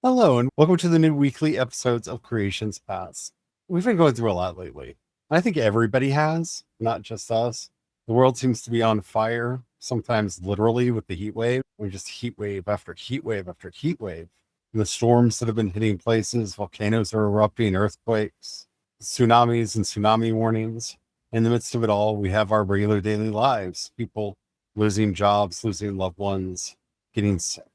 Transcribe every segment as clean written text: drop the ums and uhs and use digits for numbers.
Hello, and welcome to the new weekly episodes of CreationsPaths. We've been going through a lot lately. I think everybody has, not just us. The world seems to be on fire, sometimes literally with the heat wave. We just heat wave after heat wave after heat wave. And the storms that have been hitting places, volcanoes are erupting, earthquakes, tsunamis and tsunami warnings. In the midst of it all, we have our regular daily lives, people losing jobs, losing loved ones, getting sick.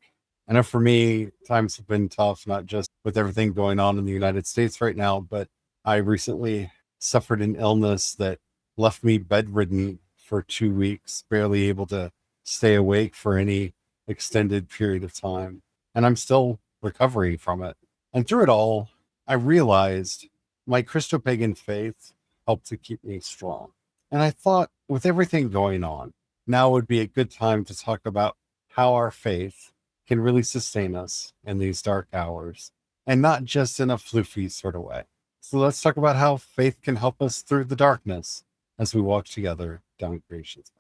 I know for me, times have been tough, not just with everything going on in the United States right now, but I recently suffered an illness that left me bedridden for 2 weeks, barely able to stay awake for any extended period of time. And I'm still recovering from it. And through it all, I realized my Christopagan faith helped to keep me strong. And I thought, with everything going on, now would be a good time to talk about how our faith can really sustain us in these dark hours, and not just in a floofy sort of way. So let's talk about how faith can help us through the darkness as we walk together down Creation's Path.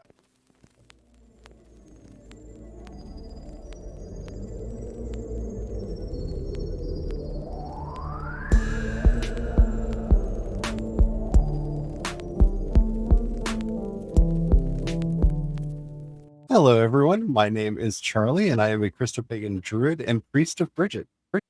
Hello, everyone. My name is Charlie, and I am a Christopagan druid and priest of Brigid.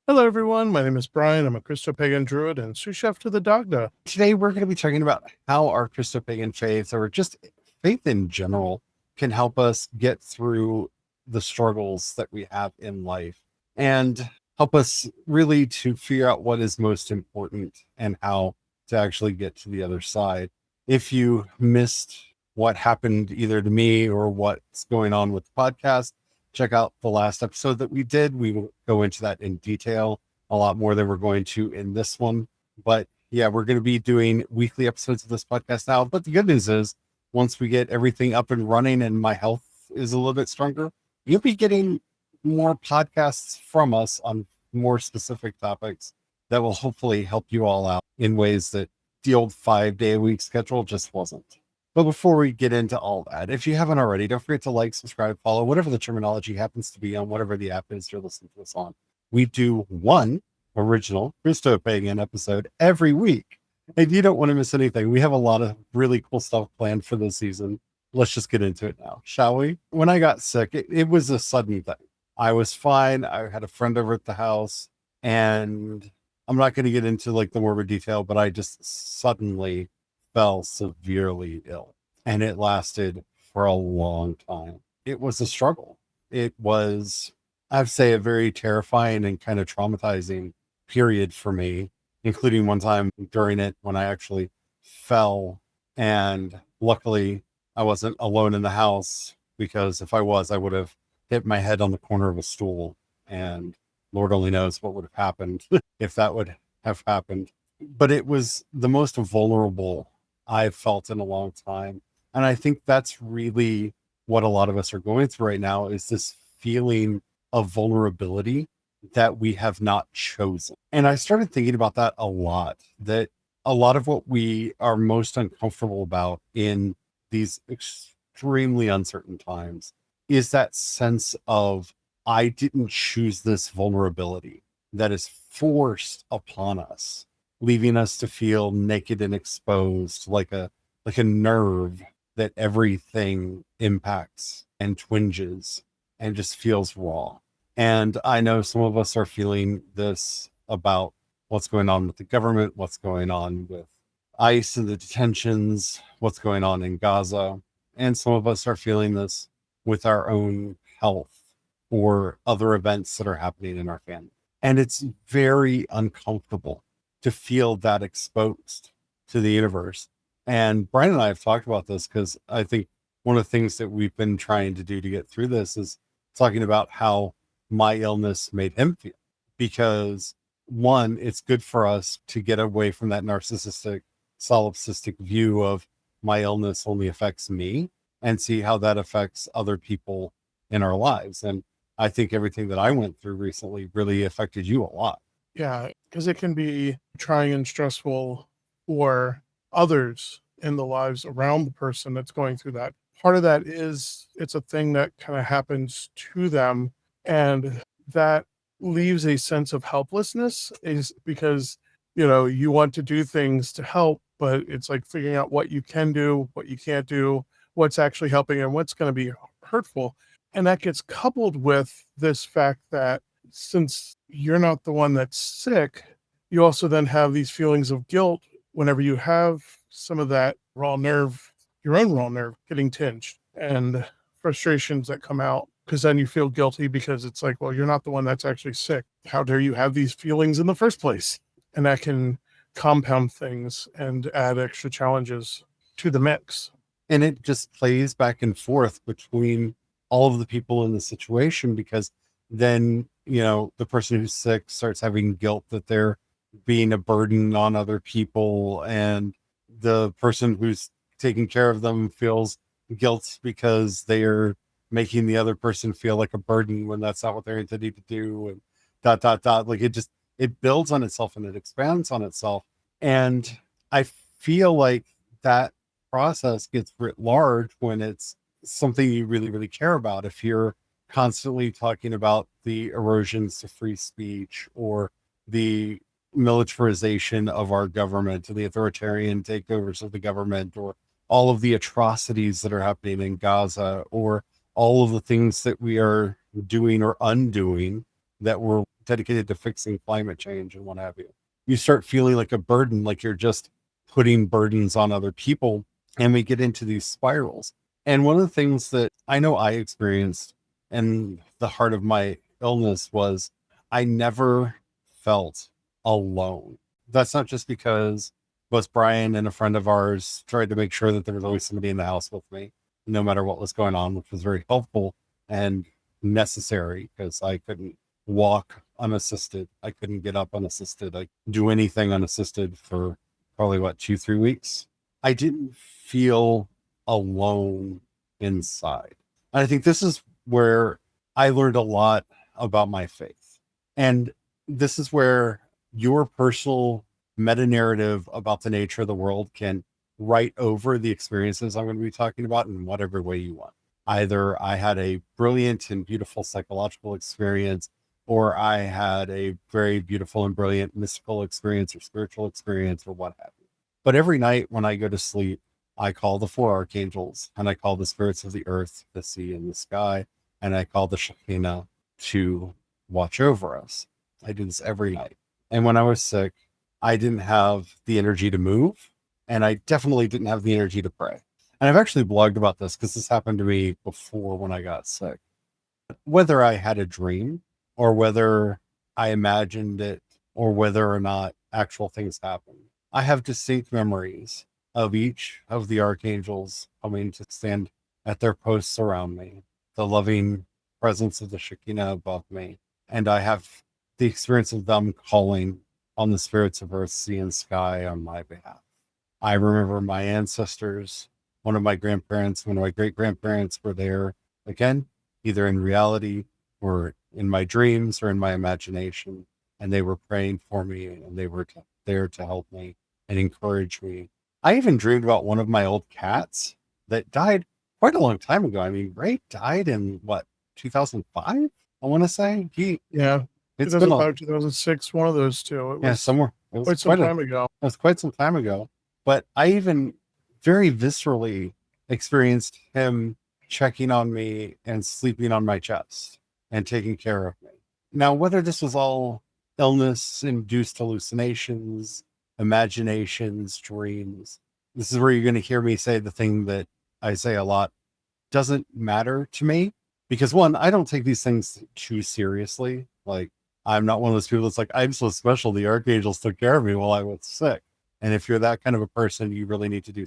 Hello, everyone. My name is Brian. I'm a Christopagan druid and sous chef to the Dogda. Today, we're going to be talking about how our Christopagan faith, or just faith in general, can help us get through the struggles that we have in life and help us really to figure out what is most important and how to actually get to the other side. If you missed what happened either to me or what's going on with the podcast, check out the last episode that we did. We will go into that in detail a lot more than we're going to in this one. But yeah, we're going to be doing weekly episodes of this podcast now. But the good news is, once we get everything up and running and my health is a little bit stronger, you'll be getting more podcasts from us on more specific topics that will hopefully help you all out in ways that the old 5-day-a-week schedule just wasn't. But before we get into all that, if you haven't already, don't forget to like, subscribe, follow, whatever the terminology happens to be on whatever the app is you're listening to us on. We do one original Christopagan episode every week, and you don't want to miss anything. We have a lot of really cool stuff planned for this season. Let's just get into it now, shall we? When I got sick, it was a sudden thing. I was fine. I had a friend over at the house, and I'm not going to get into like the morbid detail, but I just suddenly fell severely ill, and it lasted for a long time. It was a struggle. It was, I'd say, a very terrifying and kind of traumatizing period for me, including one time during it when I actually fell. And luckily, I wasn't alone in the house, because if I was, I would have hit my head on the corner of a stool. And Lord only knows what would have happened if that would have happened. But it was the most vulnerable I've felt in a long time. And I think that's really what a lot of us are going through right now, is this feeling of vulnerability that we have not chosen. And I started thinking about that a lot, that a lot of what we are most uncomfortable about in these extremely uncertain times is that sense of, I didn't choose this vulnerability that is forced upon us, leaving us to feel naked and exposed, like a nerve that everything impacts and twinges and just feels raw. And I know some of us are feeling this about what's going on with the government, what's going on with ICE and the detentions, what's going on in Gaza. And some of us are feeling this with our own health or other events that are happening in our family. And it's very uncomfortable to feel that exposed to the universe. And Brian and I have talked about this, because I think one of the things that we've been trying to do to get through this is talking about how my illness made him feel. Because one, it's good for us to get away from that narcissistic, solipsistic view of my illness only affects me, and see how that affects other people in our lives. And I think everything that I went through recently really affected you a lot. Yeah, because it can be trying and stressful for others in the lives around the person that's going through that. Part of that is it's a thing that kind of happens to them, and that leaves a sense of helplessness, is because, you want to do things to help, but it's like figuring out what you can do, what you can't do, what's actually helping and what's going to be hurtful. And that gets coupled with this fact that since you're not the one that's sick, you also then have these feelings of guilt whenever you have some of that your own raw nerve getting tinged, and frustrations that come out, because then you feel guilty because it's like, well, you're not the one that's actually sick. How dare you have these feelings in the first place? And that can compound things and add extra challenges to the mix. And it just plays back and forth between all of the people in the situation, because then, the person who's sick starts having guilt that they're being a burden on other people, and the person who's taking care of them feels guilt because they are making the other person feel like a burden when that's not what they're intending to do, and dot dot dot. Like it builds on itself and it expands on itself. And I feel like that process gets writ large when it's something you really, really care about. If you're constantly talking about the erosions to free speech, or the militarization of our government, the authoritarian takeovers of the government, or all of the atrocities that are happening in Gaza, or all of the things that we are doing or undoing that were dedicated to fixing climate change and what have you, you start feeling like a burden, like you're just putting burdens on other people, and we get into these spirals. And one of the things that I know I experienced in the heart of my illness was I never felt alone. That's not just because both Brian and a friend of ours tried to make sure that there was always somebody in the house with me, no matter what was going on, which was very helpful and necessary, because I couldn't walk unassisted. I couldn't get up unassisted. I do anything unassisted for probably 2-3 weeks. I didn't feel alone inside. And I think this is where I learned a lot about my faith. And this is where your personal meta narrative about the nature of the world can write over the experiences I'm going to be talking about in whatever way you want. Either I had a brilliant and beautiful psychological experience, or I had a very beautiful and brilliant mystical experience or spiritual experience, or what have you. But every night when I go to sleep, I call the 4 archangels, and I call the spirits of the earth, the sea, and the sky, and I call the Shekinah to watch over us. I do this every night. And when I was sick, I didn't have the energy to move, and I definitely didn't have the energy to pray. And I've actually blogged about this because this happened to me before when I got sick. Whether I had a dream, or whether I imagined it, or whether or not actual things happened, I have distinct memories of each of the archangels coming to stand at their posts around me, the loving presence of the Shekinah above me. And I have the experience of them calling on the spirits of earth, sea, and sky on my behalf. I remember my ancestors, one of my grandparents, one of my great grandparents were there again, either in reality or in my dreams or in my imagination. And they were praying for me, and they were there to help me and encourage me. I even dreamed about one of my old cats that died quite a long time ago. I mean, Ray died in 2005? I want to say Yeah. it's been 2005, 2006, one of those two. It was somewhere. It was quite some time ago. It was quite some time ago. But I even very viscerally experienced him checking on me and sleeping on my chest and taking care of me. Now, whether this was all illness-induced hallucinations, imaginations, dreams, this is where you're going to hear me say the thing that I say a lot, doesn't matter to me. Because one, I don't take these things too seriously. Like, I'm not one of those people that's like, I'm so special, the archangels took care of me while I was sick. And if you're that kind of a person, you really need to do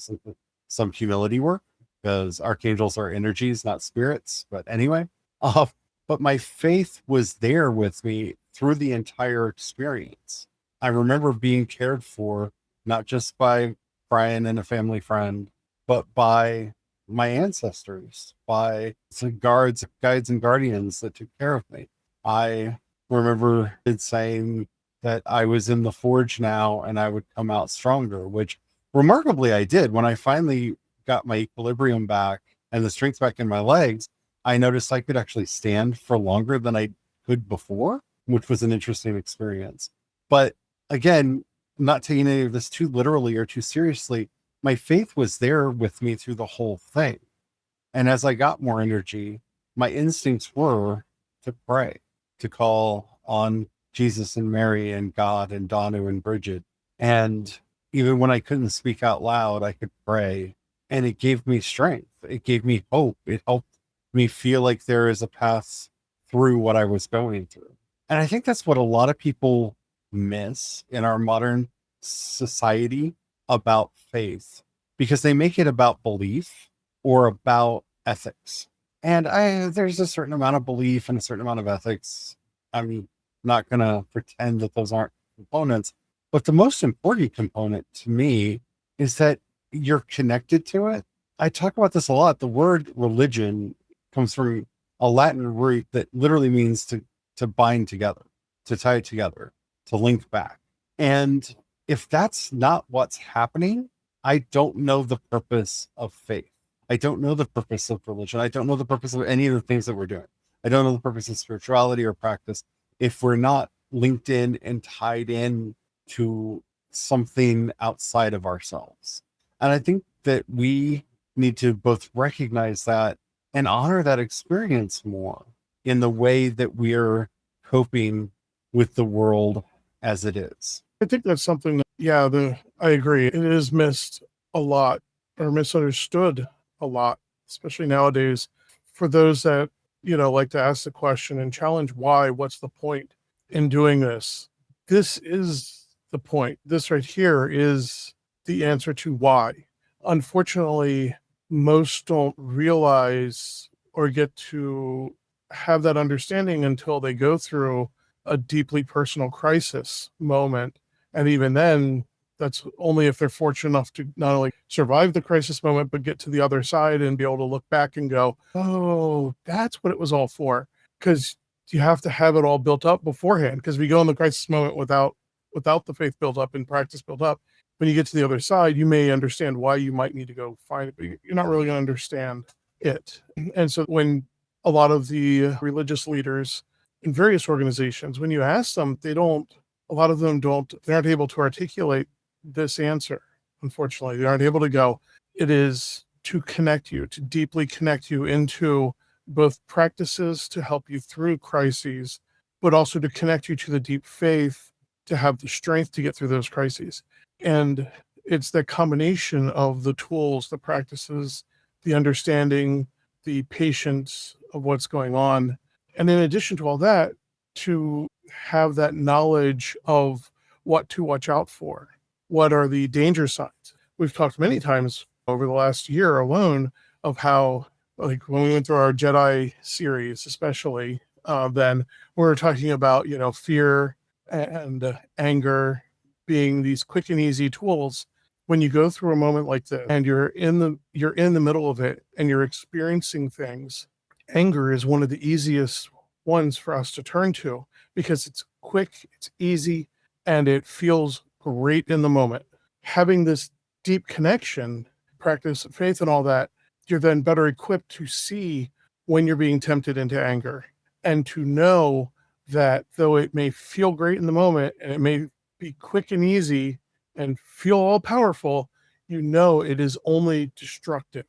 some humility work, because archangels are energies, not spirits. But anyway, but my faith was there with me through the entire experience. I remember being cared for, not just by Brian and a family friend, but by my ancestors, by the guides and guardians that took care of me. I remember it saying that I was in the forge now and I would come out stronger, which remarkably I did. When I finally got my equilibrium back and the strength back in my legs, I noticed I could actually stand for longer than I could before, which was an interesting experience. But again, not taking any of this too literally or too seriously, my faith was there with me through the whole thing. And as I got more energy, my instincts were to pray, to call on Jesus and Mary and God and Danu and Brigid. And even when I couldn't speak out loud, I could pray. And it gave me strength. It gave me hope. It helped me feel like there is a path through what I was going through. And I think that's what a lot of people miss in our modern society about faith, because they make it about belief or about ethics. And there's a certain amount of belief and a certain amount of ethics. I'm not going to pretend that those aren't components, but the most important component to me is that you're connected to it. I talk about this a lot. The word religion comes from a Latin root that literally means to bind together, to tie together, to link back. And if that's not what's happening, I don't know the purpose of faith. I don't know the purpose of religion. I don't know the purpose of any of the things that we're doing. I don't know the purpose of spirituality or practice if we're not linked in and tied in to something outside of ourselves. And I think that we need to both recognize that and honor that experience more in the way that we're coping with the world as it is. I think that's something that, I agree. It is missed a lot or misunderstood a lot, especially nowadays, for those that, like to ask the question and challenge why, what's the point in doing this? This is the point. This right here is the answer to why. Unfortunately, most don't realize or get to have that understanding until they go through a deeply personal crisis moment. And even then, that's only if they're fortunate enough to not only survive the crisis moment, but get to the other side and be able to look back and go, oh, that's what it was all for. Because you have to have it all built up beforehand. Because if you go in the crisis moment without the faith built up and practice built up, when you get to the other side, you may understand why you might need to go find it, but you're not really going to understand it. And so when a lot of the religious leaders in various organizations, when you ask them, they're not able to articulate this answer. Unfortunately, they aren't able to go, it is to connect you, to deeply connect you into both practices to help you through crises, but also to connect you to the deep faith to have the strength to get through those crises. And it's the combination of the tools, the practices, the understanding, the patience of what's going on. And in addition to all that, to have that knowledge of what to watch out for. What are the danger signs? We've talked many times over the last year alone of how, like when we went through our Jedi series, especially, then we were talking about, fear and anger being these quick and easy tools. When you go through a moment like this and you're in the middle of it and you're experiencing things, anger is one of the easiest ones for us to turn to because it's quick, it's easy, and it feels great in the moment. Having this deep connection, practice of faith and all that, you're then better equipped to see when you're being tempted into anger and to know that though it may feel great in the moment and it may be quick and easy and feel all powerful, it is only destructive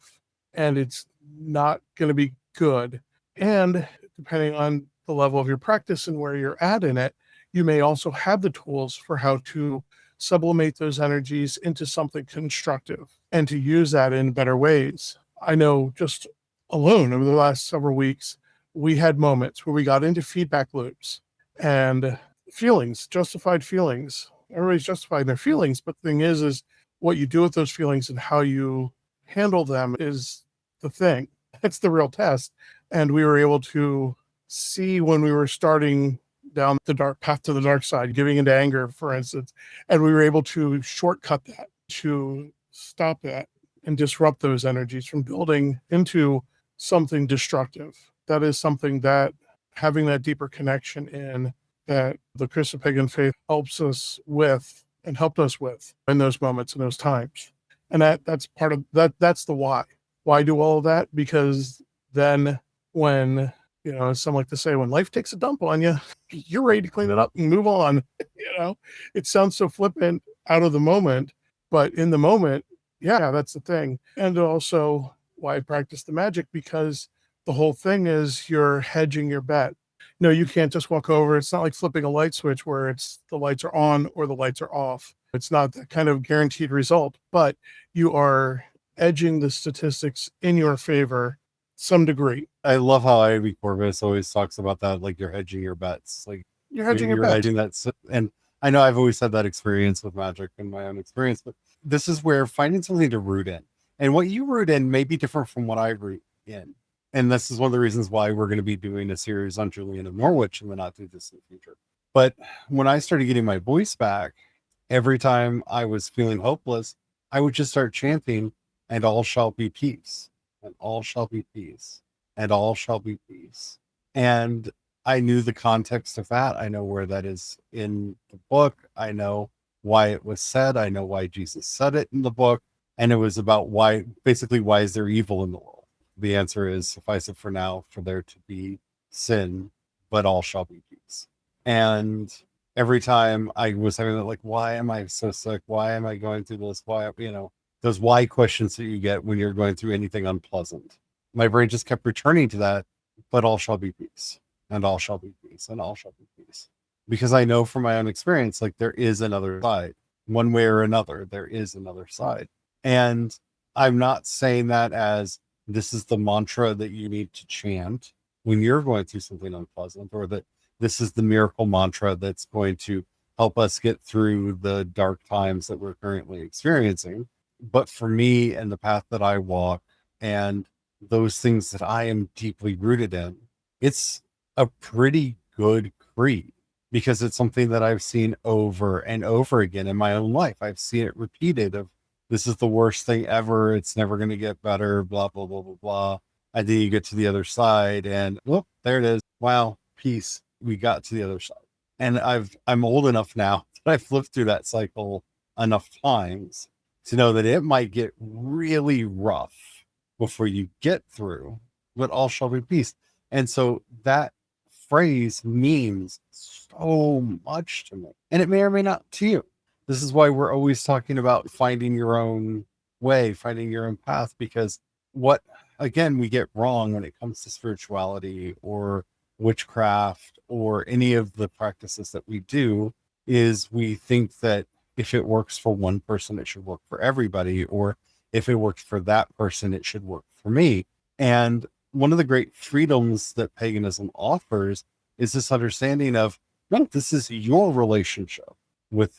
and it's not going to be good. And depending on the level of your practice and where you're at in it, you may also have the tools for how to sublimate those energies into something constructive and to use that in better ways. I know just alone over the last several weeks, we had moments where we got into feedback loops and feelings, justified feelings. Everybody's justifying their feelings, but the thing is what you do with those feelings and how you handle them is the thing. It's the real test. And we were able to see when we were starting down the dark path to the dark side, giving into anger, for instance, and we were able to shortcut that, to stop that and disrupt those energies from building into something destructive. That is something that having that deeper connection in that the Christopagan faith helps us with and helped us with in those moments and those times. And that's part of that. That's the why. Why do all of that? Because then when As some like to say, when life takes a dump on you, you're ready to clean it up and move on. It sounds so flippant out of the moment, but in the moment, yeah, that's the thing. And also why I practice the magic, because the whole thing is you're hedging your bet. No, you can't just walk over. It's not like flipping a light switch where it's the lights are on or the lights are off. It's not that kind of guaranteed result, but you are edging the statistics in your favor some degree. I love how Ivy Corvus always talks about that, like you're hedging your bets. Like You're hedging your you're bets. hedging that. And I know I've always had that experience with magic in my own experience, but this is where finding something to root in. And what you root in may be different from what I root in. And this is one of the reasons why we're going to be doing a series on Julian of Norwich in the not too distant future. But when I started getting my voice back, every time I was feeling hopeless, I would just start chanting, and all shall be peace, and all shall be peace, and all shall be peace. And I knew the context of that. I know where that is in the book. I know why it was said. I know why Jesus said it in the book. And it was about why is there evil in the world? The answer is, suffice it for now, for there to be sin, but all shall be peace. And every time I was having that, like, why am I so sick? Why am I going through this? Why, those why questions that you get when you're going through anything unpleasant. My brain just kept returning to that, but all shall be peace, and all shall be peace, and all shall be peace. Because I know from my own experience, like, there is another side. One way or another, there is another side. And I'm not saying that as this is the mantra that you need to chant when you're going through something unpleasant, or that this is the miracle mantra that's going to help us get through the dark times that we're currently experiencing. But for me and the path that I walk and those things that I am deeply rooted in, it's a pretty good creed, because it's something that I've seen over and over again in my own life. I've seen it repeated of, this is the worst thing ever. It's never going to get better, blah, blah, blah, blah, blah. And then you get to the other side and whoop, there it is. Wow, peace. We got to the other side. And I'm old enough now that I've lived through that cycle enough times to know that it might get really rough before you get through, but all shall be peace. And so that phrase means so much to me, and it may or may not to you. This is why we're always talking about finding your own way, finding your own path, because what, again, we get wrong when it comes to spirituality or witchcraft or any of the practices that we do is we think that if it works for one person, it should work for everybody, or if it works for that person, it should work for me. And one of the great freedoms that paganism offers is this understanding of, no, this is your relationship with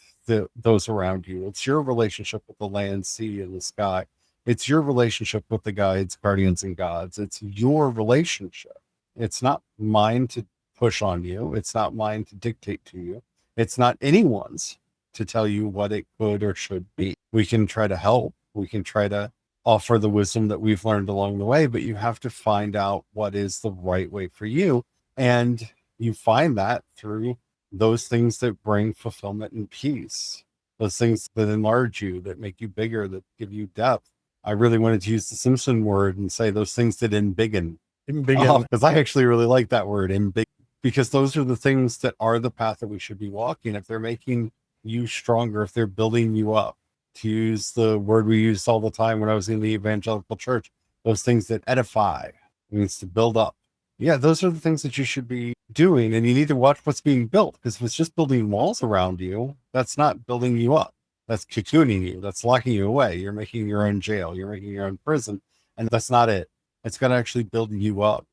those around you. It's your relationship with the land, sea, and the sky. It's your relationship with the guides, guardians, and gods. It's your relationship. It's not mine to push on you. It's not mine to dictate to you. It's not anyone's to tell you what it could or should be. We can try to help. We can try to offer the wisdom that we've learned along the way, but you have to find out what is the right way for you. And you find that through those things that bring fulfillment and peace, those things that enlarge you, that make you bigger, that give you depth. I really wanted to use the Simpson word and say those things that embiggen. Because I actually really like that word, embiggen, because those are the things that are the path that we should be walking. If they're making you stronger, if they're building you up, to use the word we used all the time when I was in the evangelical church, those things that edify, means to build up. Yeah, those are the things that you should be doing, and you need to watch what's being built, because if it's just building walls around you, that's not building you up. That's cocooning you. That's locking you away. You're making your own jail. You're making your own prison, and that's not it. It's going to actually build you up.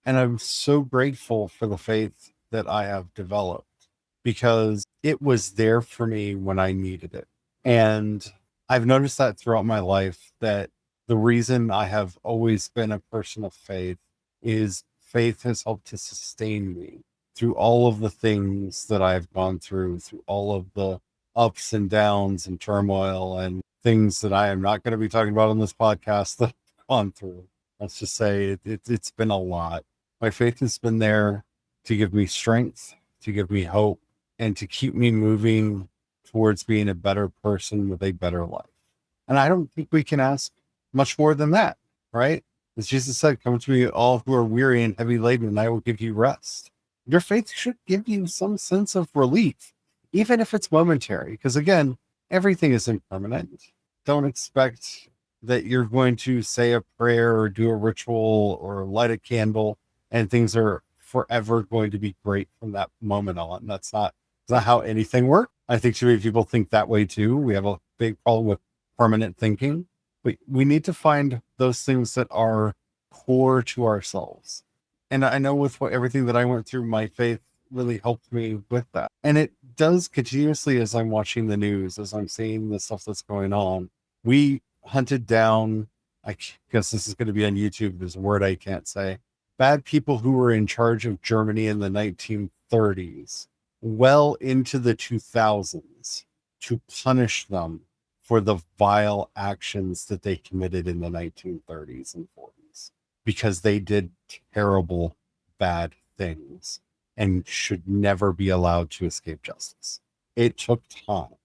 And I'm so grateful for the faith that I have developed, because it was there for me when I needed it. And I've noticed that throughout my life, that the reason I have always been a person of faith is faith has helped to sustain me through all of the things that I've gone through all of the ups and downs and turmoil and things that I am not going to be talking about on this podcast that I've gone through. Let's just say it's been a lot. My faith has been there to give me strength, to give me hope, and to keep me moving towards being a better person with a better life. And I don't think we can ask much more than that, right? As Jesus said, come to me, all who are weary and heavy laden, and I will give you rest. Your faith should give you some sense of relief, even if it's momentary, because again, everything is impermanent. Don't expect that you're going to say a prayer or do a ritual or light a candle and things are forever going to be great from that moment on. That's not how anything works. I think too many people think that way too. We have a big problem with permanent thinking, but we need to find those things that are core to ourselves. And I know with everything that I went through, my faith really helped me with that. And it does continuously as I'm watching the news, as I'm seeing the stuff that's going on. We hunted down, I guess this is going to be on YouTube, there's a word I can't say, bad people who were in charge of Germany in the 1930s, well into the 2000s, to punish them for the vile actions that they committed in the 1930s and 40s, because they did terrible, bad things and should never be allowed to escape justice. It took time,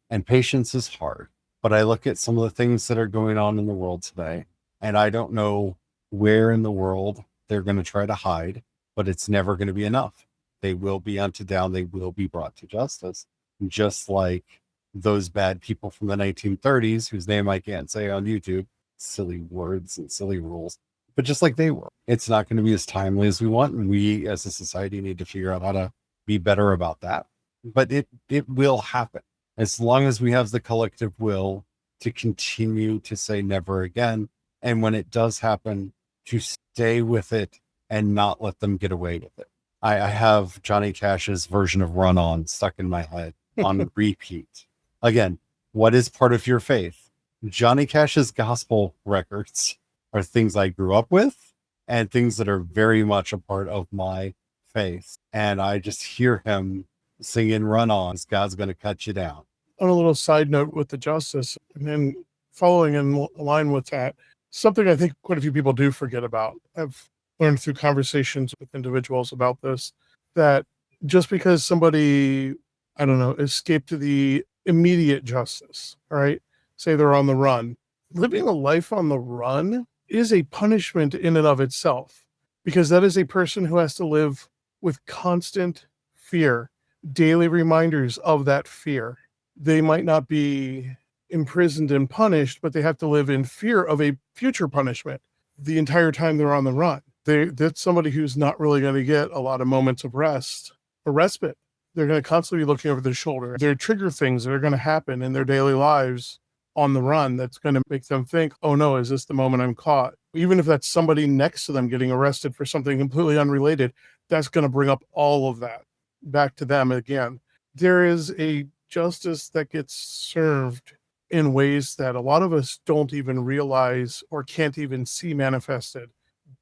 and patience is hard. But I look at some of the things that are going on in the world today, and I don't know where in the world they're going to try to hide, but it's never going to be enough. They will be hunted down. They will be brought to justice, just like those bad people from the 1930s, whose name I can't say on YouTube, silly words and silly rules, but just like they were. It's not going to be as timely as we want, and we as a society need to figure out how to be better about that. But it will happen. As long as we have the collective will to continue to say never again. And when it does happen, to stay with it and not let them get away with it. I have Johnny Cash's version of Run On stuck in my head on repeat. Again, what is part of your faith? Johnny Cash's gospel records are things I grew up with and things that are very much a part of my faith. And I just hear him singing Run On, God's going to cut you down. On a little side note with the justice, and then following in line with that, something I think quite a few people do forget about. I've learned through conversations with individuals about this, that just because somebody, I don't know, escaped to the immediate justice, right? Say they're on the run. Living a life on the run is a punishment in and of itself, because that is a person who has to live with constant fear, daily reminders of that fear. They might not be imprisoned and punished, but they have to live in fear of a future punishment the entire time they're on the run. That's somebody who's not really going to get a lot of moments of rest or respite. They're going to constantly be looking over their shoulder. There are trigger things that are going to happen in their daily lives on the run that's going to make them think, oh no, is this the moment I'm caught? Even if that's somebody next to them getting arrested for something completely unrelated, that's going to bring up all of that back to them again. There is a justice that gets served in ways that a lot of us don't even realize or can't even see manifested,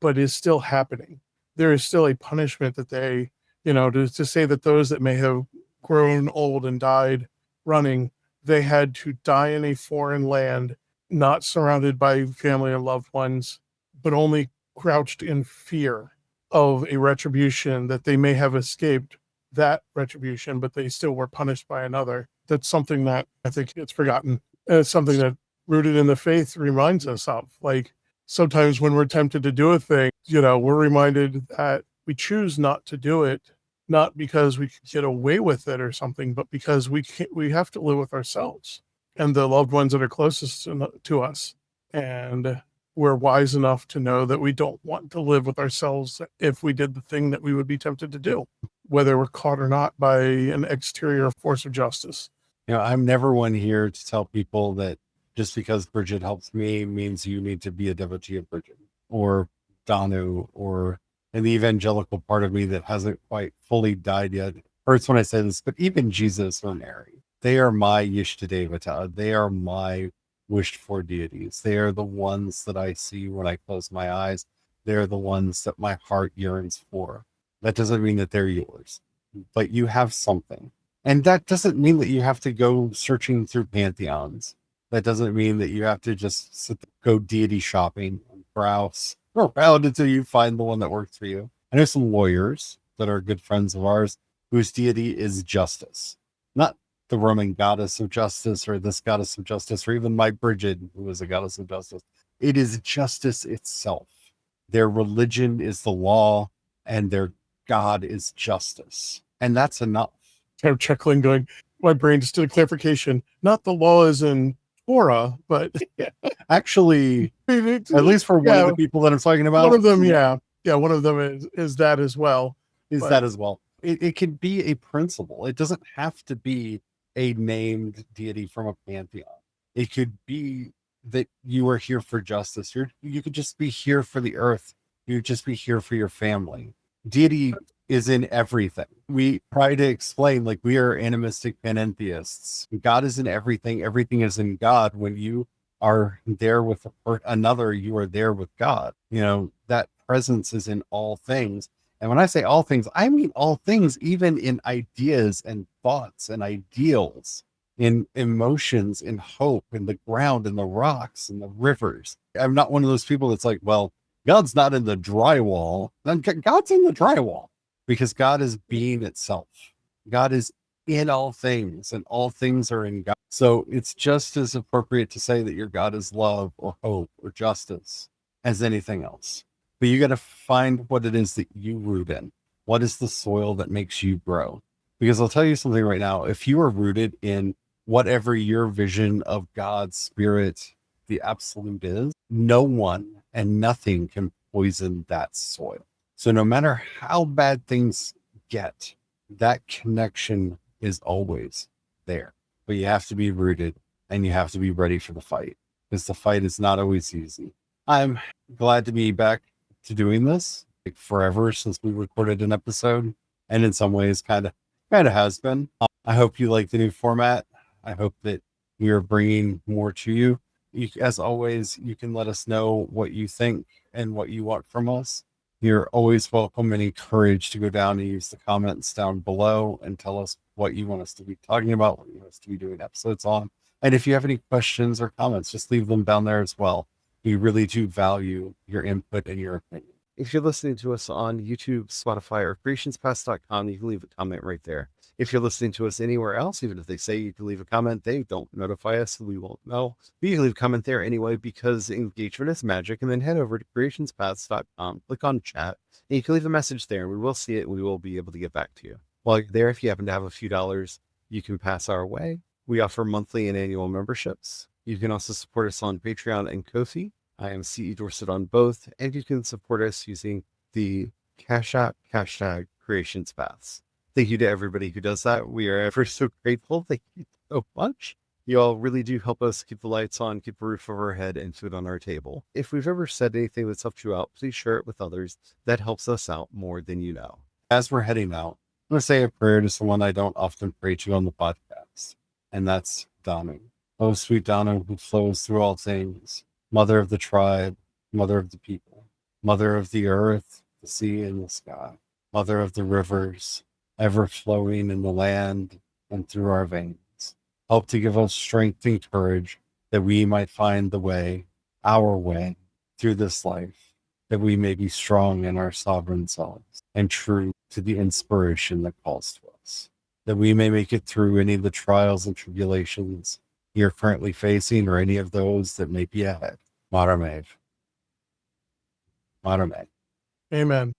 but is still happening. There is still a punishment that they, to say that those that may have grown old and died running, they had to die in a foreign land, not surrounded by family and loved ones, but only crouched in fear of a retribution that they may have escaped that retribution, but they still were punished by another. That's something that I think gets forgotten. And it's something that rooted in the faith reminds us of. Like sometimes when we're tempted to do a thing, we're reminded that we choose not to do it, not because we can get away with it or something, but because we have to live with ourselves and the loved ones that are closest to us. And we're wise enough to know that we don't want to live with ourselves if we did the thing that we would be tempted to do, whether we're caught or not by an exterior force of justice. I'm never one here to tell people that just because Brigid helps me means you need to be a devotee of Brigid or Danu, or in the evangelical part of me that hasn't quite fully died yet. Hurts when I say this, but even Jesus or Mary, they are my Yishtadevata. They are my wished for deities. They are the ones that I see when I close my eyes. They're the ones that my heart yearns for. That doesn't mean that they're yours, but you have something. And that doesn't mean that you have to go searching through pantheons. That doesn't mean that you have to just go deity shopping and browse around until you find the one that works for you. I know some lawyers that are good friends of ours whose deity is justice, not the Roman goddess of justice or this goddess of justice, or even my Brigid, who is a goddess of justice. It is justice itself. Their religion is the law, and their God is justice. And that's enough. Kind of chuckling, going, my brain just did a clarification. Not the law is in Torah, but Actually, at least for one of the people that I'm talking about, one of them, one of them is that as well. That as well. It can be a principle. It doesn't have to be a named deity from a pantheon. It could be that you are here for justice. You could just be here for the earth. You could just be here for your family. Deity is in everything. We try to explain, like, we are animistic panentheists. God is in everything. Everything is in God. When you are there with another, you are there with God. That presence is in all things. And when I say all things, I mean all things, even in ideas and thoughts and ideals, in emotions, in hope, in the ground, in the rocks, in the rivers. I'm not one of those people that's like, well, God's not in the drywall. Then God's in the drywall, because God is being itself. God is in all things, and all things are in God. So it's just as appropriate to say that your God is love or hope or justice as anything else. But you got to find what it is that you root in. What is the soil that makes you grow? Because I'll tell you something right now. If you are rooted in whatever your vision of God's spirit, the absolute is, no one and nothing can poison that soil. So no matter how bad things get, that connection is always there. But you have to be rooted, and you have to be ready for the fight, because the fight is not always easy. I'm glad to be back to doing this, like forever since we recorded an episode, and in some ways kind of has been. I hope you like the new format. I hope that we are bringing more to you. As always, you can let us know what you think and what you want from us. You're always welcome and encouraged to go down and use the comments down below and tell us what you want us to be talking about, what you want us to be doing episodes on. And if you have any questions or comments, just leave them down there as well. We really do value your input and your opinion. If you're listening to us on YouTube, Spotify, or CreationsPaths.com, you can leave a comment right there. If you're listening to us anywhere else, even if they say you can leave a comment, they don't notify us, so we won't know. But you can leave a comment there anyway, because engagement is magic. And then head over to CreationsPaths.com, click on chat, and you can leave a message there, and we will see it, and we will be able to get back to you. While you're there, if you happen to have a few dollars, you can pass our way. We offer monthly and annual memberships. You can also support us on Patreon and Ko-fi. I am CE Dorset on both, and you can support us using the Cash App hashtag CreationsPaths. Thank you to everybody who does that. We are ever so grateful. Thank you so much. You all really do help us keep the lights on, keep a roof over our head, and food on our table. If we've ever said anything that's helped you out, please share it with others. That helps us out more than you know. As we're heading out, I'm going to say a prayer to someone I don't often pray to on the podcast, and that's Danu. Oh, sweet Danu, who flows through all things, mother of the tribe, mother of the people, mother of the earth, the sea, and the sky, mother of the rivers, ever flowing in the land and through our veins. Help to give us strength and courage, that we might find the way, our way, through this life, that we may be strong in our sovereign selves and true to the inspiration that calls to us, that we may make it through any of the trials and tribulations you're currently facing, or any of those that may be ahead. Maramev. Amen.